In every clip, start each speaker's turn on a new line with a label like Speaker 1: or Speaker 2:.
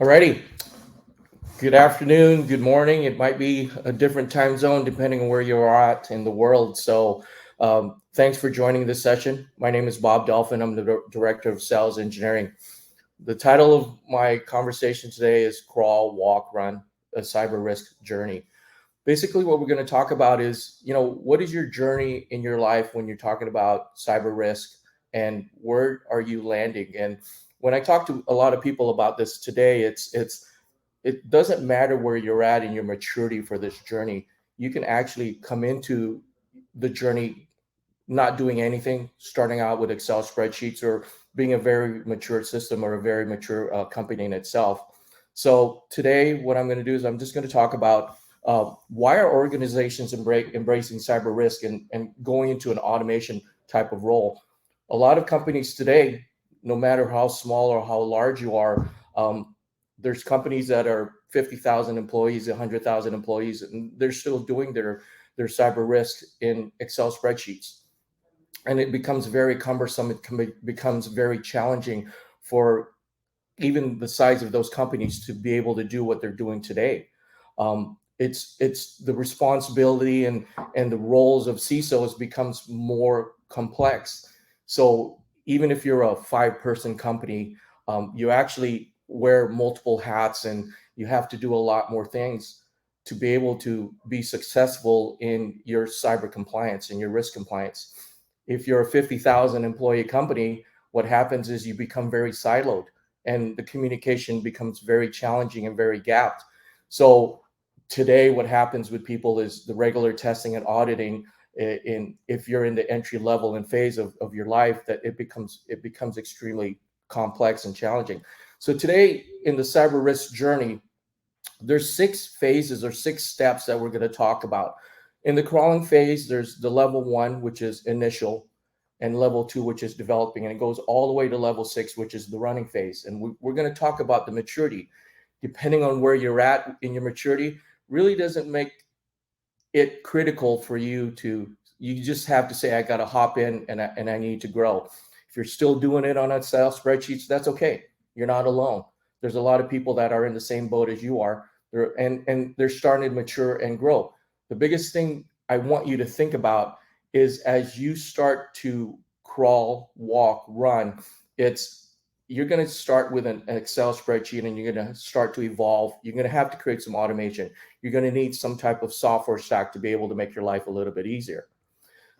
Speaker 1: Alrighty. Good afternoon, good morning. It might be a different time zone depending on where you're at in the world. Thanks for joining this session. My name is Bob Dolphin. I'm the Director of Sales Engineering. The title of my conversation today is Crawl, Walk, Run, a Cyber Risk Journey. Basically, what we're going to talk about is, what is your journey in your life when you're talking about cyber risk and where are you landing? And when I talk to a lot of people about this today, it doesn't matter where you're at in your maturity for this journey. You can actually come into the journey not doing anything, starting out with Excel spreadsheets or being a very mature system or a very mature company in itself. So today, what I'm going to do is I'm just going to talk about why are organizations embracing cyber risk and going into an automation type of role. A lot of companies today, no matter how small or how large you are, there's companies that are 50,000 employees, 100,000 employees, and they're still doing their cyber risk in Excel spreadsheets. And it becomes very cumbersome. Becomes very challenging for even the size of those companies to be able to do what they're doing today. It's the responsibility and the roles of CISOs becomes more complex. So even if you're a 5-person company, you actually wear multiple hats and you have to do a lot more things to be able to be successful in your cyber compliance and your risk compliance. If you're a 50,000 employee company, what happens is you become very siloed and the communication becomes very challenging and very gapped. So today what happens with people is the regular testing and auditing if you're in the entry level and phase of your life, that it becomes extremely complex and challenging. So today in the cyber risk journey, there's 6 phases or 6 steps that we're going to talk about. In the crawling phase, there's the level 1, which is initial, and level 2, which is developing, and it goes all the way to level 6, which is the running phase. And we're going to talk about the maturity. Depending on where you're at in your maturity, really doesn't make it critical for you to. You just have to say, I got to hop in and I need to grow. If you're still doing it on Excel spreadsheets, that's okay. You're not alone. There's a lot of people that are in the same boat as you are. They're starting to mature and grow. The biggest thing I want you to think about is as you start to crawl, walk, run, you're going to start with an Excel spreadsheet and you're going to start to evolve. You're going to have to create some automation. You're going to need some type of software stack to be able to make your life a little bit easier.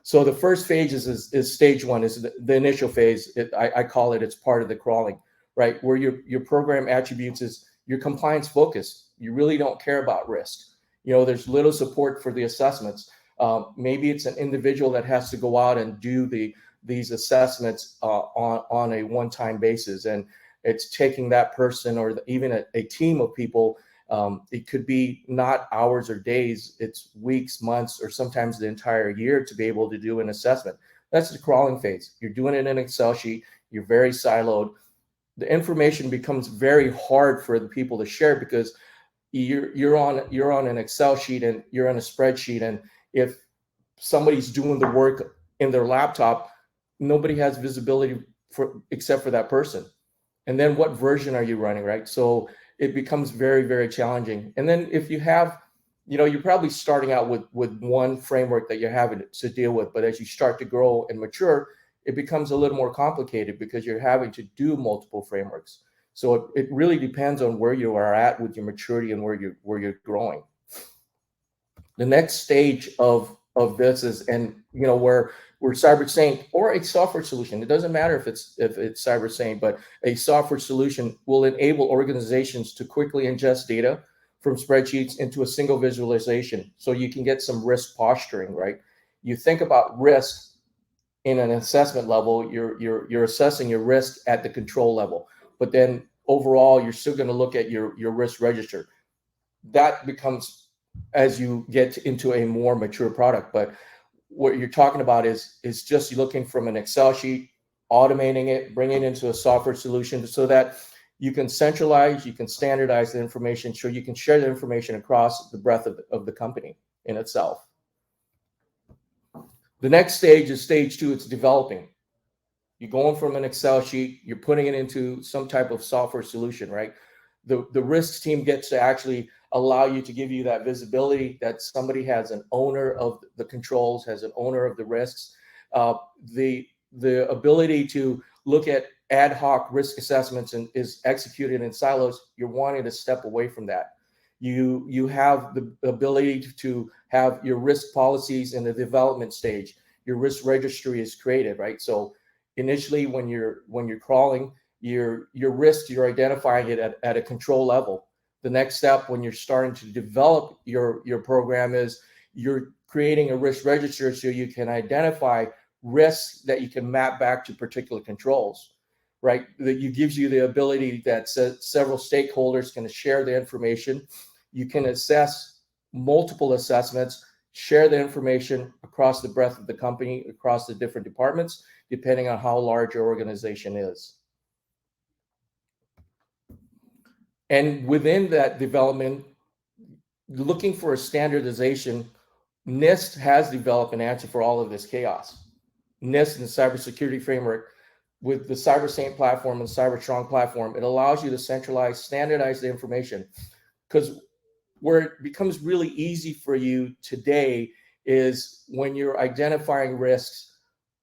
Speaker 1: So the first phase is stage 1, is the initial phase. I call it, it's part of the crawling, right? Where your program attributes is your compliance focus. You really don't care about risk. There's little support for the assessments. Maybe it's an individual that has to go out and do these assessments on a one-time basis, and it's taking that person or even a team of people. It could be not hours or days, it's weeks, months, or sometimes the entire year to be able to do an assessment. That's the crawling phase. You're doing it in an Excel sheet. You're very siloed. The information becomes very hard for the people to share because you're on an Excel sheet and you're on a spreadsheet, and if somebody's doing the work in their laptop, nobody has visibility except for that person. And then what version are you running, right? So it becomes very, very challenging. And then if you have, you're probably starting out with one framework that you're having to deal with, but as you start to grow and mature, it becomes a little more complicated because you're having to do multiple frameworks. So it really depends on where you are at with your maturity and where you're growing. The next stage of this is, and where Cyber Saint or a software solution, it doesn't matter if it's Cyber Saint, but a software solution will enable organizations to quickly ingest data from spreadsheets into a single visualization, so you can get some risk posturing, right? You think about risk in an assessment level, you're assessing your risk at the control level, but then overall you're still going to look at your risk register. That becomes as you get into a more mature product. But what you're talking about is just looking from an Excel sheet, automating it, bringing it into a software solution so that you can centralize, you can standardize the information, so you can share the information across the breadth of the company in itself. The next stage is stage 2. It's developing. You're going from an Excel sheet, you're putting it into some type of software solution, right? The risks team gets to actually allow you to give you that visibility that somebody has an owner of the controls, has an owner of the risks. Uh, the ability to look at ad hoc risk assessments and is executed in silos. You're wanting to step away from that. You have the ability to have your risk policies in the development stage. Your risk registry is created, right? So initially, when you're crawling, your risk, you're identifying it at a control level. The next step when you're starting to develop your program is you're creating a risk register so you can identify risks that you can map back to particular controls, right? That you gives you the ability that several stakeholders can share the information. You can assess multiple assessments, share the information across the breadth of the company, across the different departments, depending on how large your organization is. And within that development, looking for a standardization, NIST has developed an answer for all of this chaos. NIST and the cybersecurity framework with the CyberSaint platform and CyberStrong platform, it allows you to centralize, standardize the information. Because where it becomes really easy for you today is when you're identifying risks,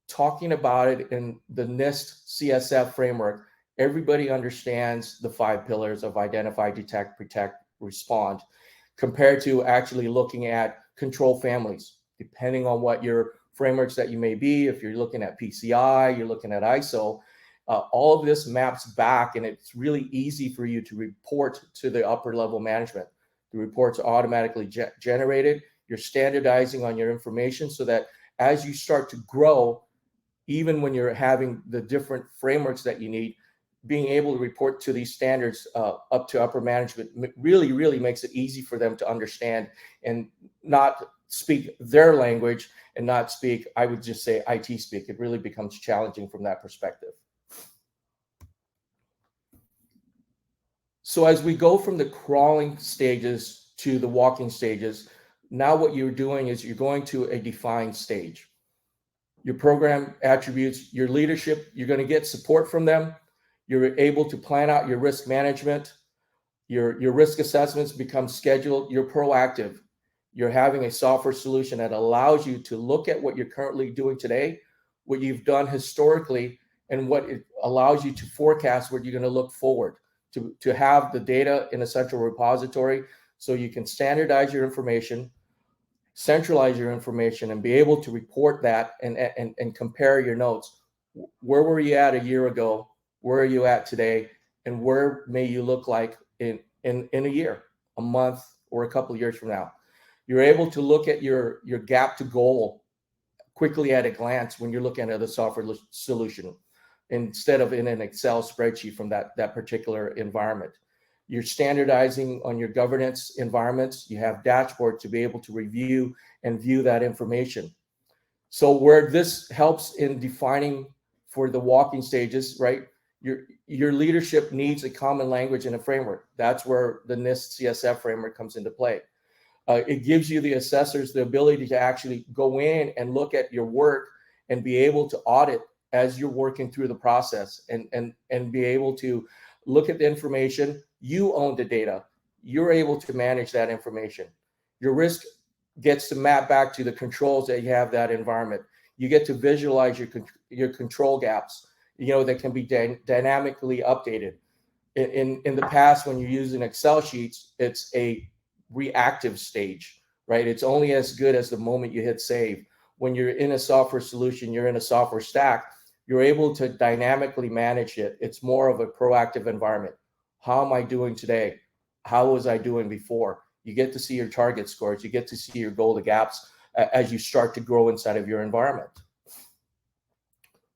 Speaker 1: talking about it in the NIST CSF framework. Everybody understands the 5 pillars of identify, detect, protect, respond, compared to actually looking at control families, depending on what your frameworks that you may be. If you're looking at PCI, you're looking at ISO, all of this maps back, and it's really easy for you to report to the upper level management. The reports are automatically generated. You're standardizing on your information so that as you start to grow, even when you're having the different frameworks that you need, being able to report to these standards up to upper management really makes it easy for them to understand and not speak their language and not speak, I would just say, IT speak. It really becomes challenging from that perspective. So as we go from the crawling stages to the walking stages, now what you're doing is you're going to a defined stage. Your program attributes, your leadership, you're going to get support from them. You're able to plan out your risk management. Your risk assessments become scheduled. You're proactive. You're having a software solution that allows you to look at what you're currently doing today, what you've done historically, and what it allows you to forecast what you're going to look forward to have the data in a central repository so you can standardize your information, centralize your information, and be able to report that and compare your notes. Where were you at a year ago? Where are you at today? And where may you look like in a year, a month, or a couple of years from now? You're able to look at your gap to goal quickly at a glance when you're looking at a software solution instead of in an Excel spreadsheet from that particular environment. You're standardizing on your governance environments. You have dashboards to be able to review and view that information. So where this helps in defining for the walking stages, right? Your leadership needs a common language and a framework. That's where the NIST CSF framework comes into play. It gives you, the assessors, the ability to actually go in and look at your work and be able to audit as you're working through the process and be able to look at the information. You own the data. You're able to manage that information. Your risk gets to map back to the controls that you have that environment. You get to visualize your control gaps, that can be dynamically updated. In the past, when you're using Excel sheets, it's a reactive stage, right? It's only as good as the moment you hit save. When you're in a software solution, you're in a software stack, you're able to dynamically manage it. It's more of a proactive environment. How am I doing today? How was I doing before? You get to see your target scores. You get to see your goal to gaps as you start to grow inside of your environment.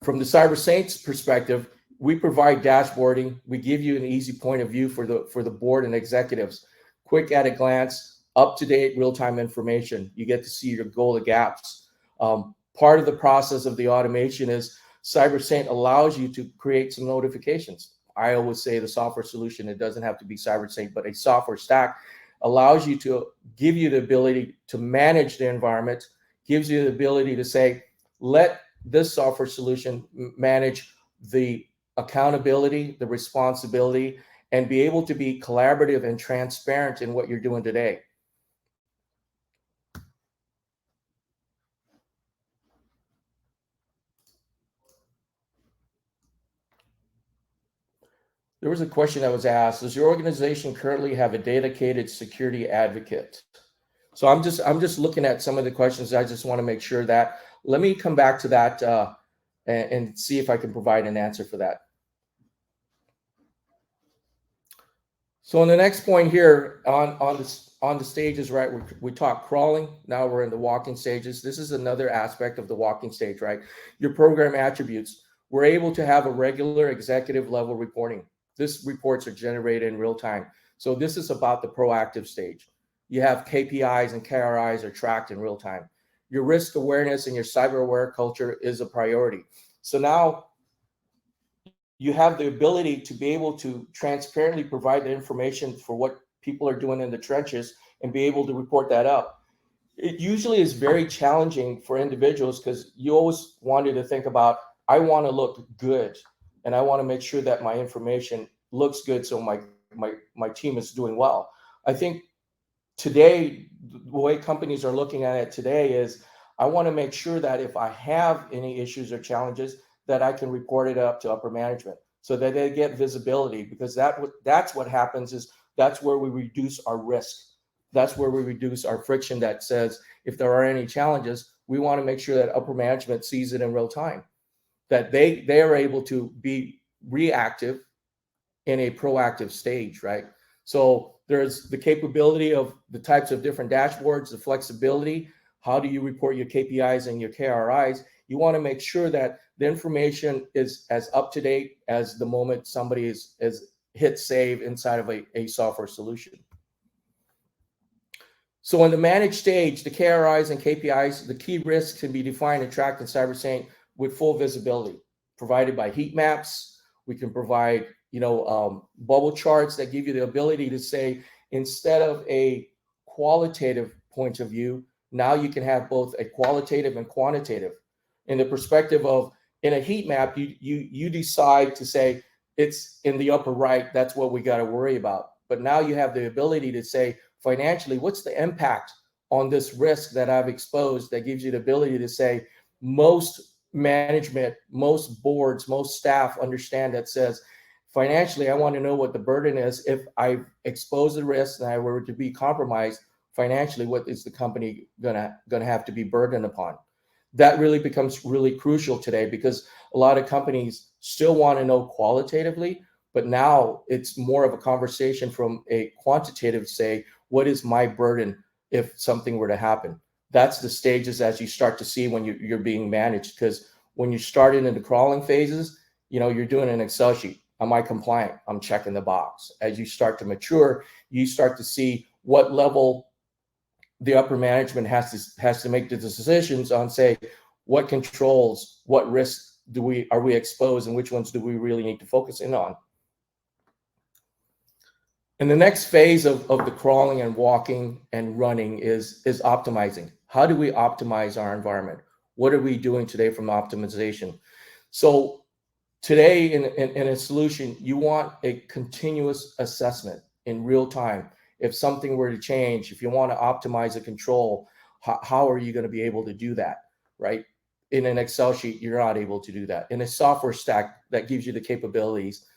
Speaker 1: From the CyberSaints perspective, we provide dashboarding. We give you an easy point of view for the board and executives. Quick at a glance, up-to-date real-time information. You get to see your goal to gaps. Part of the process of the automation is CyberSaint allows you to create some notifications. I always say the software solution, it doesn't have to be CyberSaint, but a software stack allows you to give you the ability to manage the environment, gives you the ability to say, let this software solution manage the accountability, the responsibility, and be able to be collaborative and transparent in what you're doing today. There was a question that was asked: does your organization currently have a dedicated security advocate? So I'm just looking at some of the questions. I just want to make sure that, let me come back to that and see if I can provide an answer for that. So on the next point here on the stages, right? We talk crawling. Now we're in the walking stages. This is another aspect of the walking stage, right? Your program attributes. We're able to have a regular executive level reporting. This reports are generated in real time. So this is about the proactive stage. You have KPIs and KRIs are tracked in real time. Your risk awareness and your cyber aware culture is a priority. So now you have the ability to be able to transparently provide the information for what people are doing in the trenches and be able to report that up. It usually is very challenging for individuals because you always wanted to think about, I want to look good and I want to make sure that my information looks good so my team is doing well. I think today, the way companies are looking at it today is, I want to make sure that if I have any issues or challenges, that I can report it up to upper management so that they get visibility, because that's what happens is that's where we reduce our risk. That's where we reduce our friction. That says if there are any challenges, we want to make sure that upper management sees it in real time, that they are able to be reactive in a proactive stage, right? So there's the capability of the types of different dashboards, the flexibility. How do you report your KPIs and your KRIs? You want to make sure that the information is as up to date as the moment somebody is hit save inside of a software solution. So in the managed stage, the KRIs and KPIs, the key risks can be defined and tracked in CyberSaint with full visibility, provided by heat maps. We can provide bubble charts that give you the ability to say, instead of a qualitative point of view, now you can have both a qualitative and quantitative. In the perspective of, in a heat map, you decide to say it's in the upper right, that's what we got to worry about. But now you have the ability to say, financially, what's the impact on this risk that I've exposed? That gives you the ability to say, most management, most boards, most staff understand that says, financially, I want to know what the burden is. If I expose the risk and I were to be compromised financially, what is the company gonna have to be burdened upon? That really becomes really crucial today, because a lot of companies still want to know qualitatively, but now it's more of a conversation from a quantitative, say, what is my burden if something were to happen? That's the stages as you start to see when you're being managed, because when you start in the crawling phases, you're doing an Excel sheet. Am I compliant? I'm checking the box. As you start to mature, you start to see what level the upper management has to make the decisions on, say, what controls, what risks are we exposed, and which ones do we really need to focus in on. And the next phase of the crawling and walking and running is optimizing. How do we optimize our environment? What are we doing today from optimization? So today in a solution, you want a continuous assessment in real time. If something were to change, if you want to optimize a control, how are you going to be able to do that, right? In an Excel sheet, you're not able to do that. In a software stack that gives you the capabilities,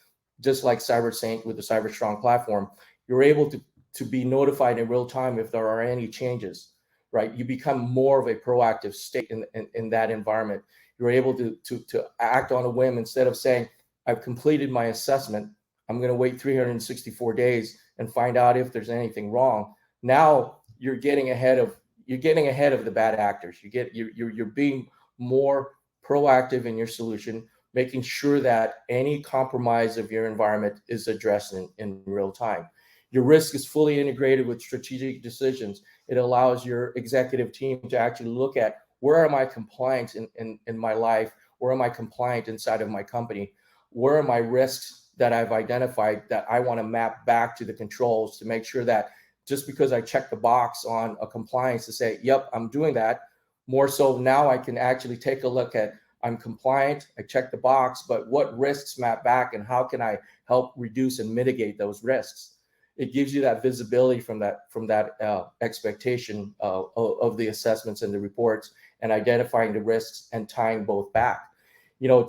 Speaker 1: just like CyberSaint with the CyberStrong platform, you're able to be notified in real time if there are any changes, right? You become more of a proactive state in that environment. You're able to act on a whim. Instead of saying, I've completed my assessment, I'm going to wait 364 days and find out if there's anything wrong. Now you're getting ahead of the bad actors. You're being more proactive in your solution, making sure that any compromise of your environment is addressed in real time. Your risk is fully integrated with strategic decisions. It allows your executive team to actually look at, where am I compliant in my life? Where am I compliant inside of my company? Where are my risks that I've identified that I want to map back to the controls to make sure that just because I check the box on a compliance to say, yep, I'm doing that, more so now I can actually take a look at, I'm compliant, I check the box, but what risks map back and how can I help reduce and mitigate those risks? It gives you that visibility from that expectation of the assessments and the reports, and identifying the risks and tying both back.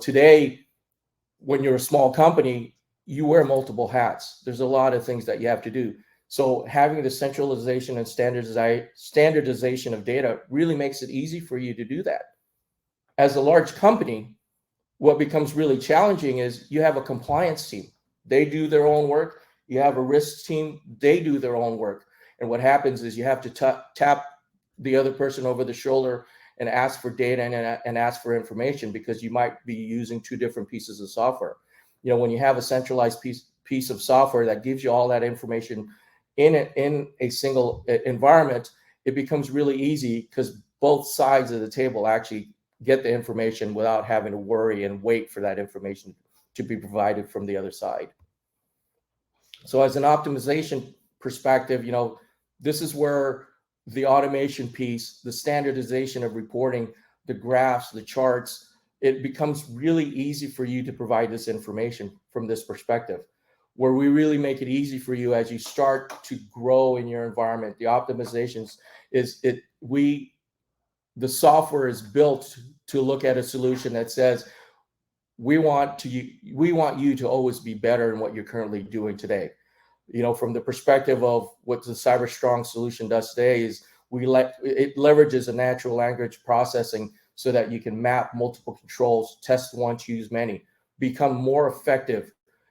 Speaker 1: Today, when you're a small company, you wear multiple hats. There's a lot of things that you have to do. So having the centralization and standardization of data really makes it easy for you to do that. As a large company, what becomes really challenging is you have a compliance team. They do their own work. You have a risk team. They do their own work. And what happens is you have to tap the other person over the shoulder and ask for data and ask for information, because you might be using two different pieces of software. When you have a centralized piece of software that gives you all that information in a single environment, it becomes really easy because both sides of the table actually get the information without having to worry and wait for that information to be provided from the other side. So as an optimization perspective, this is where the automation piece, the standardization of reporting, the graphs, the charts, it becomes really easy for you to provide this information from this perspective, where we really make it easy for you as you start to grow in your environment. The optimizations the software is built to look at a solution that says, we want you to always be better than what you're currently doing today. From the perspective of what the CyberStrong solution does today is it leverages a natural language processing so that you can map multiple controls, test one, choose many, become more effective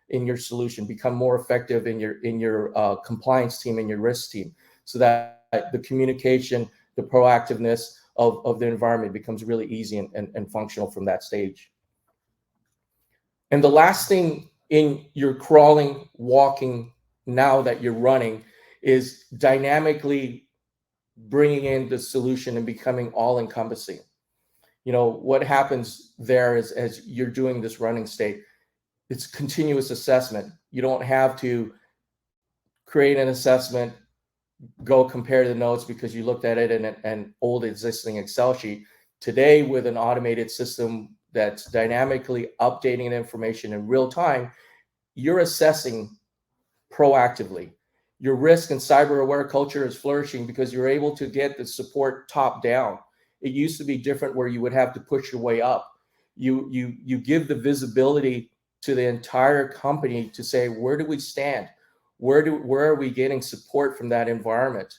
Speaker 1: in your solution, become more effective in your compliance team and your risk team, so that the communication, the proactiveness of the environment becomes really easy and functional from that stage. And the last thing in your crawling, walking, now that you're running, is dynamically bringing in the solution and becoming all-encompassing. What happens there is, as you're doing this running state, it's continuous assessment. You don't have to create an assessment, go compare the notes because you looked at it in an old existing Excel sheet. Today, with an automated system that's dynamically updating the information in real time, you're assessing proactively. Your risk and cyber aware culture is flourishing because you're able to get the support top down. It used to be different, where you would have to push your way up. You give the visibility to the entire company to say, where do we stand? Where are we getting support from that environment?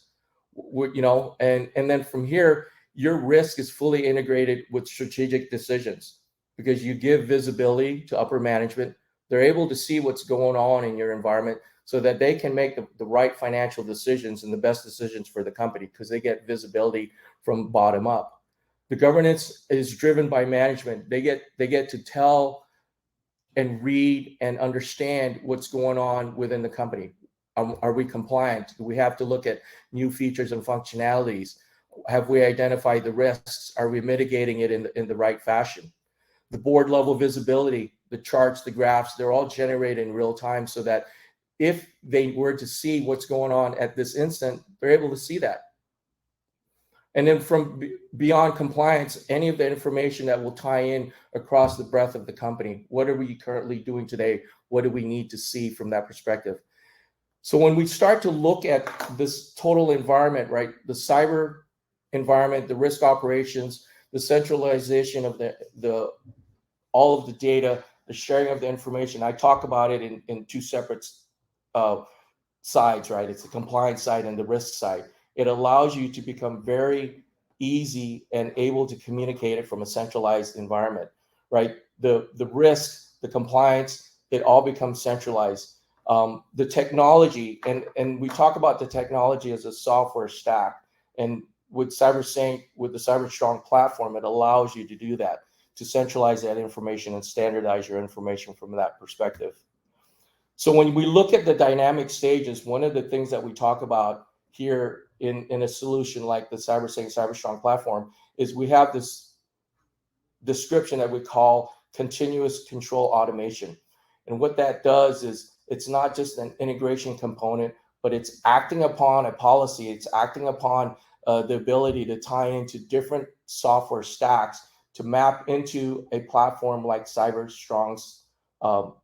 Speaker 1: And then from here, your risk is fully integrated with strategic decisions, because you give visibility to upper management. They're able to see what's going on in your environment so that they can make the right financial decisions and the best decisions for the company, because they get visibility from bottom up. The governance is driven by management. They get to tell and read and understand what's going on within the company. Are we compliant? Do we have to look at new features and functionalities? Have we identified the risks? Are we mitigating it in the right fashion? The board level visibility, the charts, the graphs, they're all generated in real time, so that if they were to see what's going on at this instant, they're able to see that. And then from beyond compliance, any of the information that will tie in across the breadth of the company. What are we currently doing today? What do we need to see from that perspective? So when we start to look at this total environment, right, the cyber environment, the risk operations, the centralization of all of the data, the sharing of the information, I talk about it in two separate sides, right? It's the compliance side and the risk side. It allows you to become very easy and able to communicate it from a centralized environment, right? The risk, the compliance, it all becomes centralized. The technology, and we talk about the technology as a software stack, and with CyberSync, with the CyberStrong platform, it allows you to do that, to centralize that information and standardize your information from that perspective. So when we look at the dynamic stages, one of the things that we talk about here in a solution like the CyberSync CyberStrong platform is we have this description that we call continuous control automation. And what that does is, it's not just an integration component, but it's acting upon a policy. It's acting upon the ability to tie into different software stacks to map into a platform like CyberStrong's um,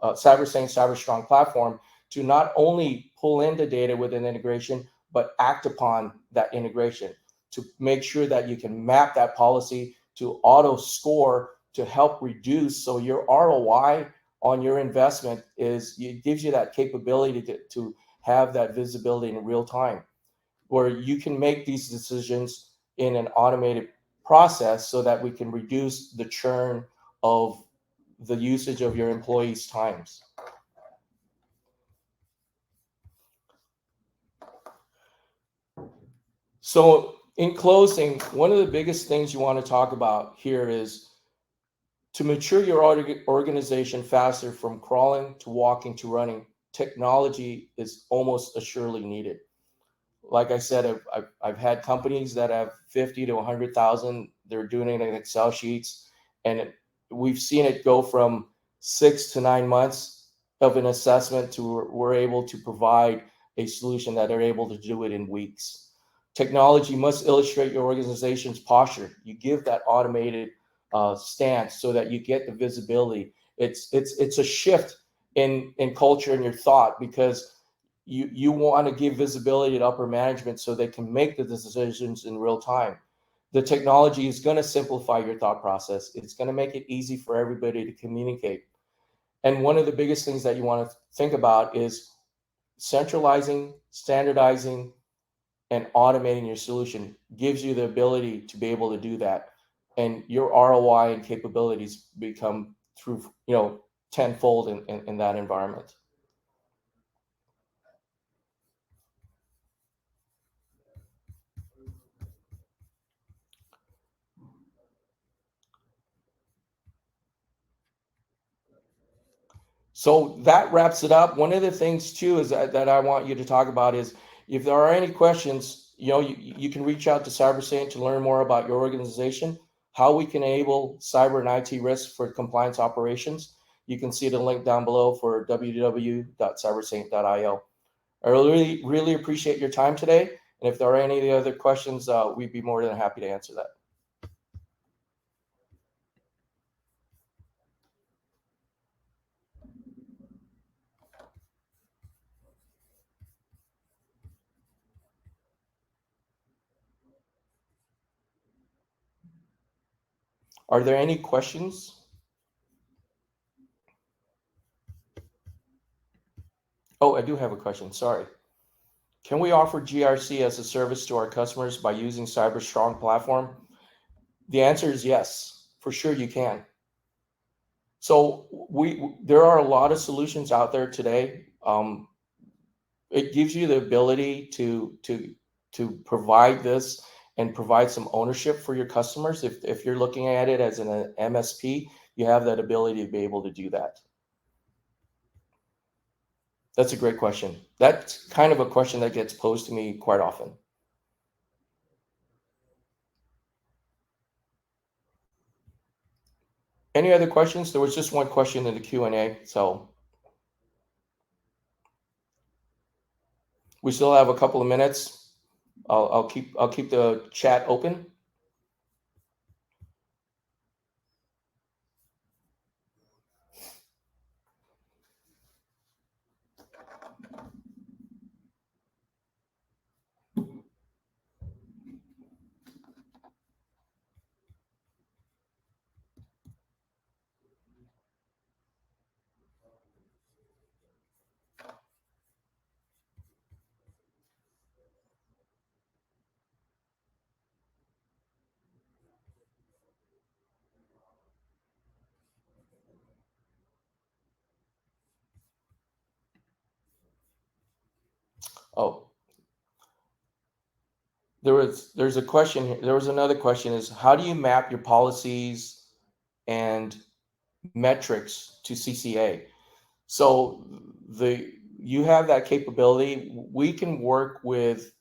Speaker 1: CyberStrong platform to not only pull in the data within integration, but act upon that integration to make sure that you can map that policy to auto score to help reduce. So your ROI on your investment it gives you that capability to have that visibility in real time, where you can make these decisions in an automated process so that we can reduce the churn of the usage of your employees' times. So in closing, one of the biggest things you want to talk about here is to mature your organization faster from crawling to walking to running. Technology is almost assuredly needed. Like I said, I've had companies that have 50 to 100,000. They're doing it in Excel sheets, and we've seen it go from 6 to 9 months of an assessment to we're able to provide a solution that are able to do it in weeks. Technology must illustrate your organization's posture. You give that automated stance so that you get the visibility. It's a shift in culture and your thought, because you want to give visibility to upper management so they can make the decisions in real time. The technology is going to simplify your thought process. It's going to make it easy for everybody to communicate. And one of the biggest things that you want to think about is centralizing, standardizing, and automating your solution gives you the ability to be able to do that. And your ROI and capabilities become through, tenfold in that environment. So that wraps it up. One of the things too is that I want you to talk about is if there are any questions, you can reach out to CyberSaint to learn more about your organization, how we can enable cyber and IT risks for compliance operations. You can see the link down below for www.cybersaint.io. I really, really appreciate your time today. And if there are any other questions, we'd be more than happy to answer that. Are there any questions? Oh, I do have a question. Sorry. Can we offer GRC as a service to our customers by using CyberStrong platform? The answer is yes, for sure you can. So there are a lot of solutions out there today. It gives you the ability to provide this and provide some ownership for your customers. If you're looking at it as an MSP, you have that ability to be able to do that. That's a great question. That's kind of a question that gets posed to me quite often. Any other questions? There was just one question in the Q&A, so we still have a couple of minutes. I'll keep the chat open. Oh, there's a question here. There was another question is how do you map your policies and metrics to CCA? So you have that capability. We can work with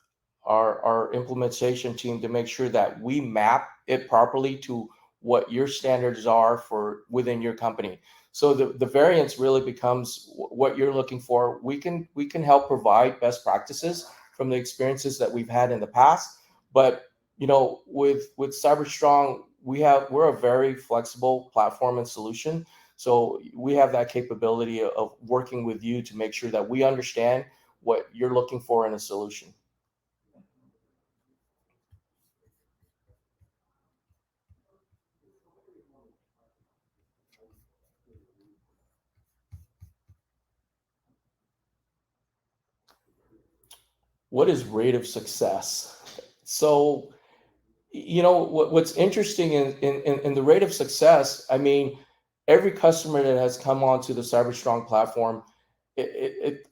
Speaker 1: our implementation team to make sure that we map it properly to what your standards are for within your company. So the variance really becomes what you're looking for. We can help provide best practices from the experiences that we've had in the past. But with CyberStrong, we're a very flexible platform and solution. So we have that capability of working with you to make sure that we understand what you're looking for in a solution. What is rate of success? So, what's interesting in the rate of success, I mean, every customer that has come onto the CyberStrong platform,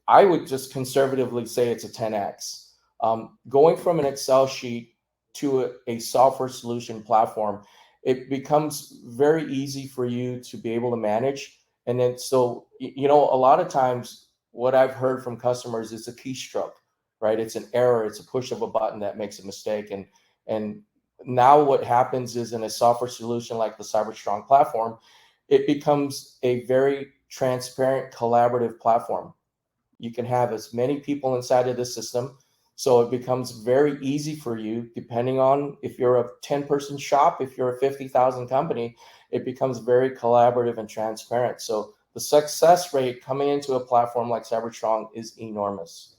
Speaker 1: I would just conservatively say it's a 10x. Going from an Excel sheet to a software solution platform, it becomes very easy for you to be able to manage. And then, so, a lot of times what I've heard from customers is a keystroke, right? It's an error, it's a push of a button that makes a mistake. And now what happens is in a software solution like the CyberStrong platform, it becomes a very transparent, collaborative platform. You can have as many people inside of the system. So it becomes very easy for you, depending on if you're a 10-person shop, if you're a 50,000 company, it becomes very collaborative and transparent. So the success rate coming into a platform like CyberStrong is enormous.